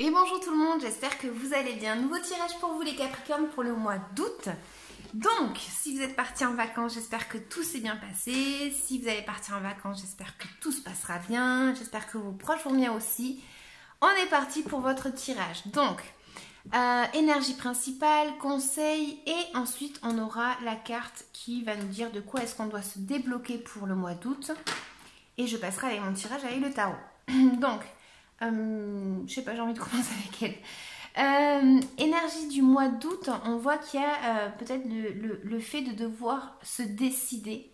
Et bonjour tout le monde, j'espère que vous allez bien. Nouveau tirage pour vous les Capricornes pour le mois d'août. Donc, si vous êtes partis en vacances, j'espère que tout s'est bien passé. Si vous allez partir en vacances, j'espère que tout se passera bien. J'espère que vos proches vont bien aussi. On est parti pour votre tirage. Donc, énergie principale, conseil et ensuite on aura la carte qui va nous dire de quoi est-ce qu'on doit se débloquer pour le mois d'août. Et je passerai avec mon tirage avec le tarot. Donc, je sais pas, j'ai envie de commencer avec elle. Énergie du mois d'août, on voit qu'il y a peut-être le fait de devoir se décider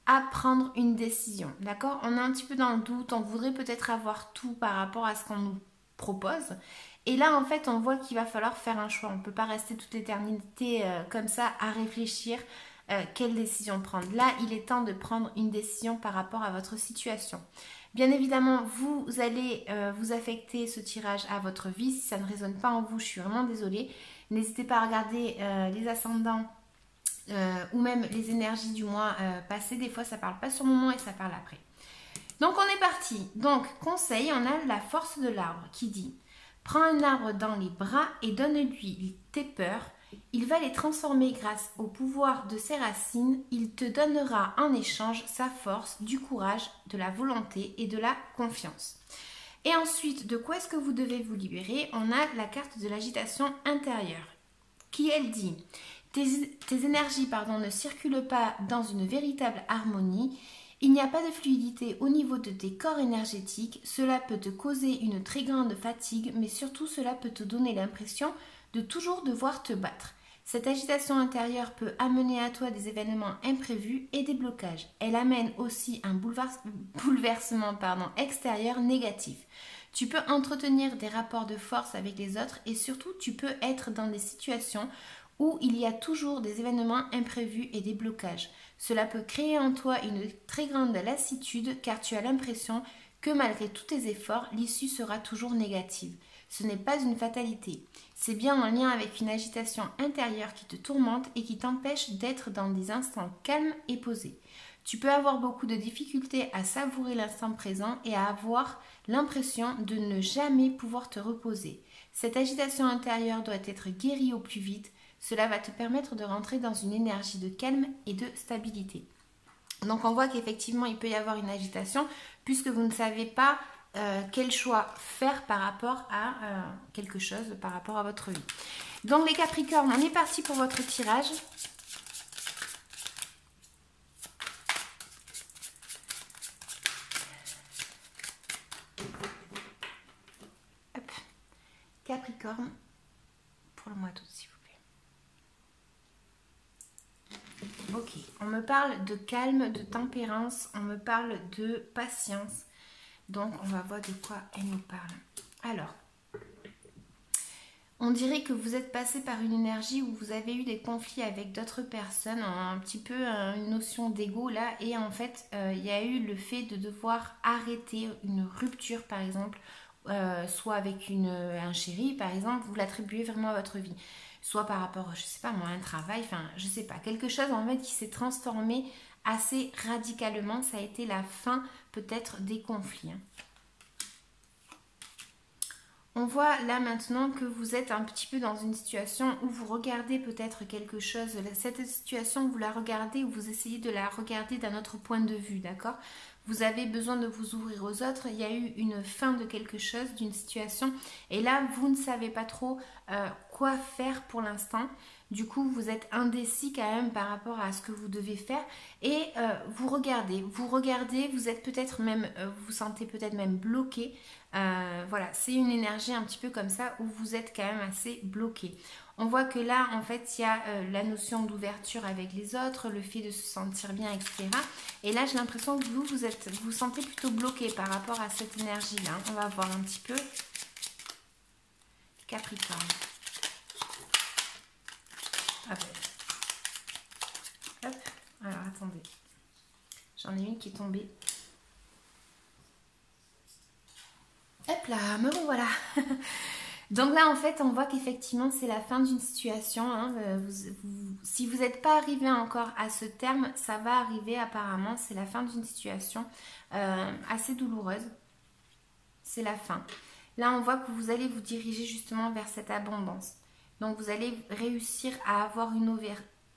à prendre une décision, d'accord? On est un petit peu dans le doute, on voudrait peut-être avoir tout par rapport à ce qu'on nous propose. Et là, en fait, on voit qu'il va falloir faire un choix. On ne peut pas rester toute l'éternité comme ça à réfléchir quelle décision prendre. Là, il est temps de prendre une décision par rapport à votre situation. Bien évidemment, vous allez vous affecter ce tirage à votre vie. Si ça ne résonne pas en vous, je suis vraiment désolée. N'hésitez pas à regarder les ascendants ou même les énergies du mois passé. Des fois, ça ne parle pas sur le moment et ça parle après. Donc, on est parti. Donc, conseil, on a la force de l'arbre qui dit « Prends un arbre dans les bras et donne-lui tes peurs. Il va les transformer grâce au pouvoir de ses racines. Il te donnera en échange sa force, du courage, de la volonté et de la confiance. » Et ensuite, de quoi est-ce que vous devez vous libérer? On a la carte de l'agitation intérieure qui, elle, dit « Tes énergies ne circulent pas dans une véritable harmonie. Il n'y a pas de fluidité au niveau de tes corps énergétiques. Cela peut te causer une très grande fatigue, mais surtout cela peut te donner l'impression de toujours devoir te battre. Cette agitation intérieure peut amener à toi des événements imprévus et des blocages. Elle amène aussi un bouleversement extérieur négatif. Tu peux entretenir des rapports de force avec les autres et surtout tu peux être dans des situations où il y a toujours des événements imprévus et des blocages. Cela peut créer en toi une très grande lassitude car tu as l'impression que malgré tous tes efforts, l'issue sera toujours négative. Ce n'est pas une fatalité. C'est bien en lien avec une agitation intérieure qui te tourmente et qui t'empêche d'être dans des instants calmes et posés. Tu peux avoir beaucoup de difficultés à savourer l'instant présent et à avoir l'impression de ne jamais pouvoir te reposer. Cette agitation intérieure doit être guérie au plus vite. Cela va te permettre de rentrer dans une énergie de calme et de stabilité. Donc on voit qu'effectivement il peut y avoir une agitation puisque vous ne savez pas quel choix faire par rapport à quelque chose, par rapport à votre vie. Donc les Capricornes, on est parti pour votre tirage. Hop. Capricorne pour le mois d'août, s'il vous plaît. Ok, on me parle de calme, de tempérance, on me parle de patience. Donc, on va voir de quoi elle nous parle. Alors, on dirait que vous êtes passé par une énergie où vous avez eu des conflits avec d'autres personnes, un petit peu une notion d'ego là, et en fait, il y a eu le fait de devoir arrêter une rupture, par exemple, soit avec un chéri, par exemple, vous l'attribuez vraiment à votre vie. Soit par rapport, je sais pas moi, un travail, enfin, je sais pas, quelque chose en fait qui s'est transformé assez radicalement, ça a été la fin peut-être des conflits. On voit là maintenant que vous êtes un petit peu dans une situation où vous regardez peut-être quelque chose, cette situation vous la regardez ou vous essayez de la regarder d'un autre point de vue, d'accord? Vous avez besoin de vous ouvrir aux autres, il y a eu une fin de quelque chose, d'une situation et là vous ne savez pas trop quoi faire pour l'instant. Du coup, vous êtes indécis quand même par rapport à ce que vous devez faire et vous regardez, vous êtes peut-être même, vous vous sentez peut-être même bloqué. Voilà, c'est une énergie un petit peu comme ça où vous êtes quand même assez bloqué. On voit que là, en fait, il y a la notion d'ouverture avec les autres, le fait de se sentir bien, etc. Et là, j'ai l'impression que vous vous sentez plutôt bloqué par rapport à cette énergie-là. On va voir un petit peu. Capricorne. Hop. Hop. Alors, attendez. J'en ai une qui est tombée. Hop là, me revoilà. Donc là, en fait, on voit qu'effectivement, c'est la fin d'une situation. Hein. Si vous n'êtes pas arrivé encore à ce terme, ça va arriver apparemment. C'est la fin d'une situation assez douloureuse. C'est la fin. là on voit que vous allez vous diriger justement vers cette abondance. Donc vous allez réussir à avoir une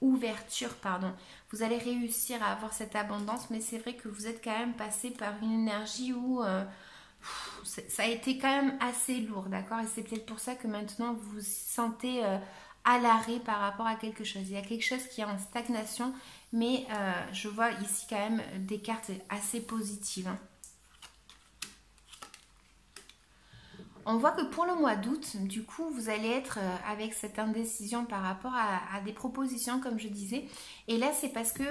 ouverture, pardon. Vous allez réussir à avoir cette abondance, mais c'est vrai que vous êtes quand même passé par une énergie où ça a été quand même assez lourd, d'accord? Et c'est peut-être pour ça que maintenant vous vous sentez à l'arrêt par rapport à quelque chose. Il y a quelque chose qui est en stagnation, mais je vois ici quand même des cartes assez positives, hein. On voit que pour le mois d'août, du coup, vous allez être avec cette indécision par rapport à des propositions, comme je disais. Et là, c'est parce que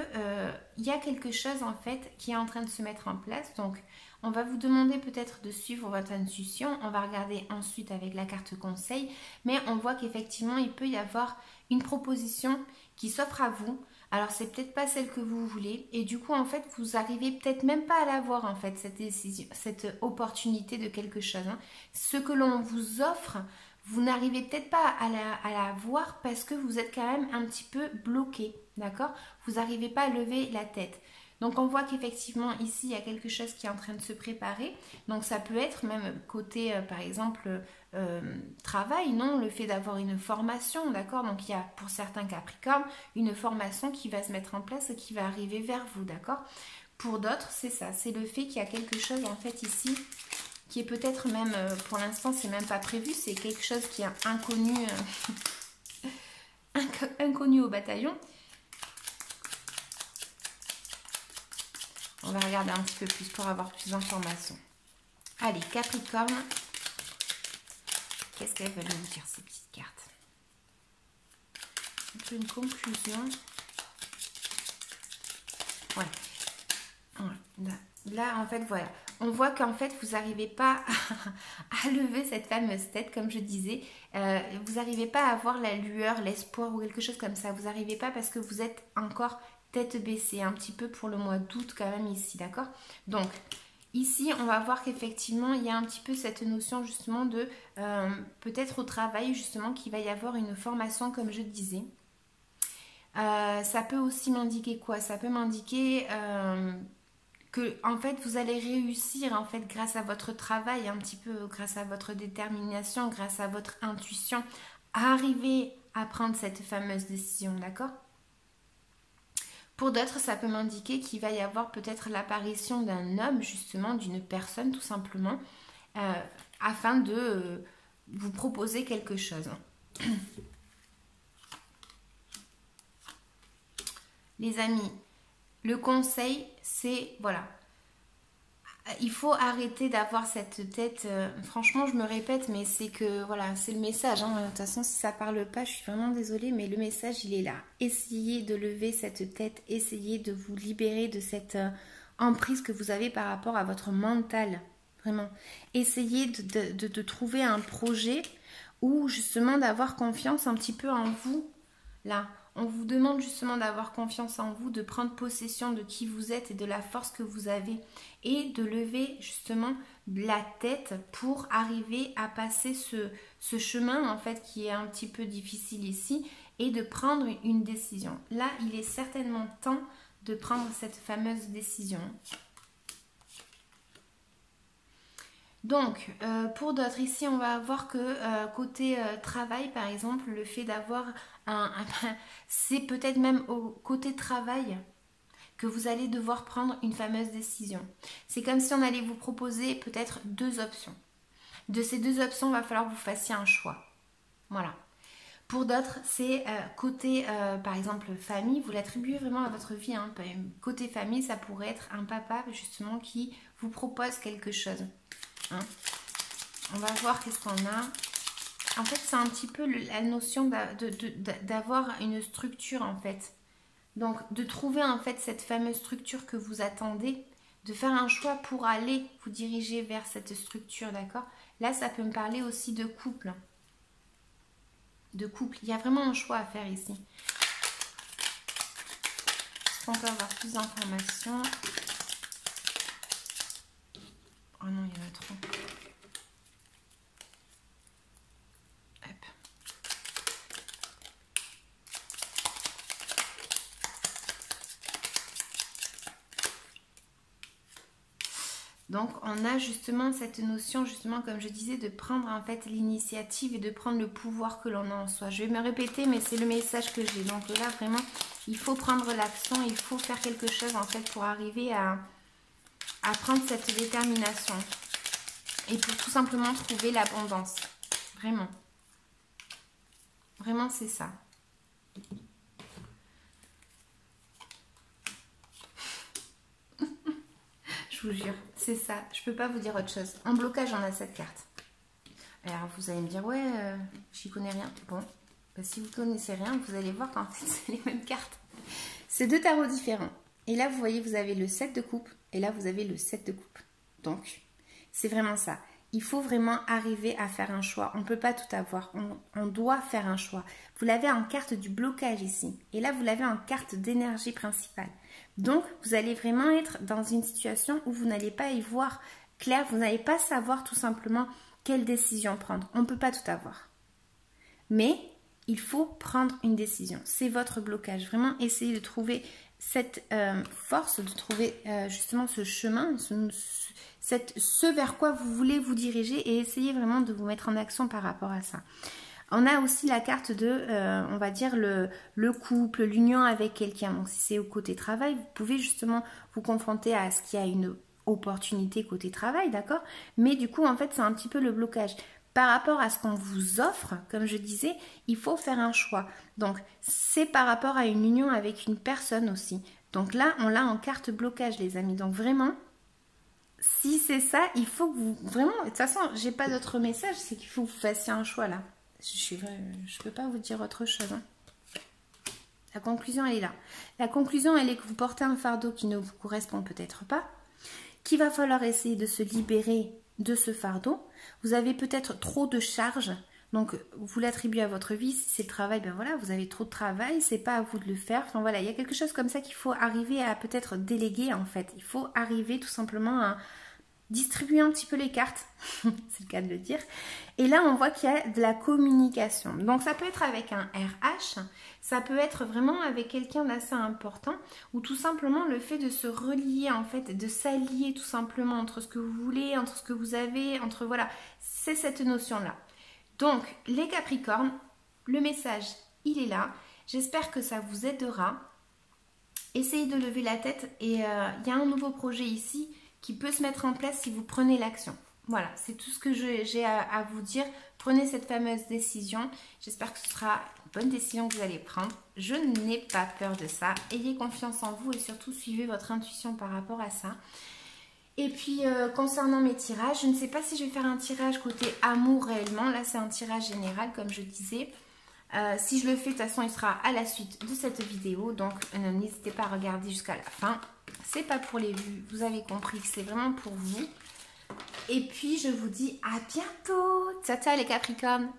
il y a quelque chose, en fait, qui est en train de se mettre en place. Donc, on va vous demander peut-être de suivre votre intuition. On va regarder ensuite avec la carte conseil. Mais on voit qu'effectivement, il peut y avoir une proposition qui s'offre à vous. Alors, c'est peut-être pas celle que vous voulez. Et du coup, en fait, vous arrivez peut-être même pas à l'avoir, en fait, cette décision, cette opportunité de quelque chose, hein. Ce que l'on vous offre, vous n'arrivez peut-être pas à la voir parce que vous êtes quand même un petit peu bloqué, d'accord? Vous n'arrivez pas à lever la tête. Donc, on voit qu'effectivement, ici, il y a quelque chose qui est en train de se préparer. Donc, ça peut être même côté, par exemple, travail, non? Le fait d'avoir une formation, d'accord? Donc, il y a pour certains Capricornes une formation qui va se mettre en place et qui va arriver vers vous, d'accord? Pour d'autres, c'est ça. C'est le fait qu'il y a quelque chose, en fait, ici, qui est peut-être même, pour l'instant, c'est même pas prévu. C'est quelque chose qui est inconnu, inconnu au bataillon. On va regarder un petit peu plus pour avoir plus d'informations. Allez, Capricorne. Qu'est-ce qu'elles veulent nous dire, ces petites cartes? Un peu une conclusion. Ouais. Là, en fait, voilà. On voit qu'en fait, vous n'arrivez pas à lever cette fameuse tête, comme je disais. Vous n'arrivez pas à avoir la lueur, l'espoir ou quelque chose comme ça. Vous n'arrivez pas parce que vous êtes encore tête baissée, un petit peu pour le mois d'août quand même ici, d'accord? Donc, ici, on va voir qu'effectivement, il y a un petit peu cette notion justement de peut-être au travail, justement, qu'il va y avoir une formation, comme je disais. Ça peut aussi m'indiquer quoi? Ça peut m'indiquer que en fait vous allez réussir en fait grâce à votre travail, un petit peu grâce à votre détermination, grâce à votre intuition, à arriver à prendre cette fameuse décision, d'accord? Pour d'autres, ça peut m'indiquer qu'il va y avoir peut-être l'apparition d'un homme, justement, d'une personne tout simplement, afin de vous proposer quelque chose. Les amis, le conseil, c'est, voilà, il faut arrêter d'avoir cette tête, franchement je me répète, mais c'est que, voilà, c'est le message, hein. De toute façon si ça parle pas, je suis vraiment désolée, mais le message il est là. Essayez de lever cette tête, essayez de vous libérer de cette emprise que vous avez par rapport à votre mental, vraiment. Essayez de trouver un projet ou justement d'avoir confiance un petit peu en vous, là. On vous demande justement d'avoir confiance en vous, de prendre possession de qui vous êtes et de la force que vous avez et de lever justement la tête pour arriver à passer ce chemin en fait qui est un petit peu difficile ici et de prendre une décision. Là, il est certainement temps de prendre cette fameuse décision. Donc, pour d'autres, ici, on va voir que côté travail, par exemple, le fait d'avoir c'est peut-être même au côté travail que vous allez devoir prendre une fameuse décision. C'est comme si on allait vous proposer peut-être deux options. De ces deux options, il va falloir que vous fassiez un choix. Voilà. Pour d'autres, c'est côté, par exemple, famille, vous l'attribuez vraiment à votre vie, hein. Côté famille, ça pourrait être un papa, justement, qui vous propose quelque chose. Hein. On va voir qu'est-ce qu'on a. En fait, c'est un petit peu la notion d'avoir une structure, en fait. Donc, de trouver, en fait, cette fameuse structure que vous attendez, de faire un choix pour aller vous diriger vers cette structure, d'accord? Là, ça peut me parler aussi de couple. De couple. Il y a vraiment un choix à faire ici. Est-ce qu'on peut avoir plus d'informations? Oh non, il y en a trop. Hop. Donc on a justement cette notion, justement comme je disais, de prendre en fait l'initiative et de prendre le pouvoir que l'on a en soi. Je vais me répéter, mais c'est le message que j'ai. Donc là vraiment, il faut prendre l'action, il faut faire quelque chose en fait pour arriver à prendre cette détermination. Et pour tout simplement trouver l'abondance. Vraiment. Vraiment c'est ça. Je vous jure, c'est ça. Je peux pas vous dire autre chose. En blocage, on a cette carte. Alors, vous allez me dire, ouais, j'y connais rien. Bon, bah, si vous connaissez rien, vous allez voir qu'en fait, c'est les mêmes cartes. C'est deux tarots différents. Et là, vous voyez, vous avez le 7 de coupe. Et là, vous avez le 7 de coupe. Donc, c'est vraiment ça. Il faut vraiment arriver à faire un choix. On ne peut pas tout avoir. On doit faire un choix. Vous l'avez en carte du blocage ici. Et là, vous l'avez en carte d'énergie principale. Donc, vous allez vraiment être dans une situation où vous n'allez pas y voir clair. Vous n'allez pas savoir tout simplement quelle décision prendre. On ne peut pas tout avoir. Mais il faut prendre une décision. C'est votre blocage. Vraiment, essayez de trouver cette force, de trouver justement ce chemin, ce vers quoi vous voulez vous diriger et essayez vraiment de vous mettre en action par rapport à ça. On a aussi la carte de, on va dire, le couple, l'union avec quelqu'un. Donc si c'est au côté travail, vous pouvez justement vous confronter à ce qu'il y a une opportunité côté travail, d'accord? Mais du coup, en fait, c'est un petit peu le blocage. Par rapport à ce qu'on vous offre, comme je disais, il faut faire un choix. Donc, c'est par rapport à une union avec une personne aussi. Donc là, on l'a en carte blocage, les amis. Donc vraiment, si c'est ça, il faut que vous... Vraiment, de toute façon, j'ai pas d'autre message, c'est qu'il faut que vous fassiez un choix là. Je peux pas vous dire autre chose. Hein. La conclusion, elle est là. La conclusion, elle est que vous portez un fardeau qui ne vous correspond peut-être pas, qu'il va falloir essayer de se libérer de ce fardeau. Vous avez peut-être trop de charges, donc vous l'attribuez à votre vie. Si c'est le travail, ben voilà, vous avez trop de travail, c'est pas à vous de le faire. Enfin voilà, il y a quelque chose comme ça qu'il faut arriver à peut-être déléguer en fait. Il faut arriver tout simplement à distribuer un petit peu les cartes, c'est le cas de le dire. Et là, on voit qu'il y a de la communication. Donc, ça peut être avec un RH, ça peut être vraiment avec quelqu'un d'assez important, ou tout simplement le fait de se relier, en fait, de s'allier tout simplement entre ce que vous voulez, entre ce que vous avez, entre, voilà, c'est cette notion-là. Donc, les Capricornes, le message, il est là. J'espère que ça vous aidera. Essayez de lever la tête et il y a un nouveau projet ici qui peut se mettre en place si vous prenez l'action. Voilà, c'est tout ce que j'ai à vous dire. Prenez cette fameuse décision. J'espère que ce sera une bonne décision que vous allez prendre. Je n'ai pas peur de ça. Ayez confiance en vous et surtout suivez votre intuition par rapport à ça. Et puis, concernant mes tirages, je ne sais pas si je vais faire un tirage côté amour réellement. Là, c'est un tirage général, comme je disais. Si je le fais, de toute façon, il sera à la suite de cette vidéo. Donc, n'hésitez pas à regarder jusqu'à la fin. C'est pas pour les vues, vous avez compris que c'est vraiment pour vous. Et puis, je vous dis à bientôt. Ciao, ciao les Capricornes.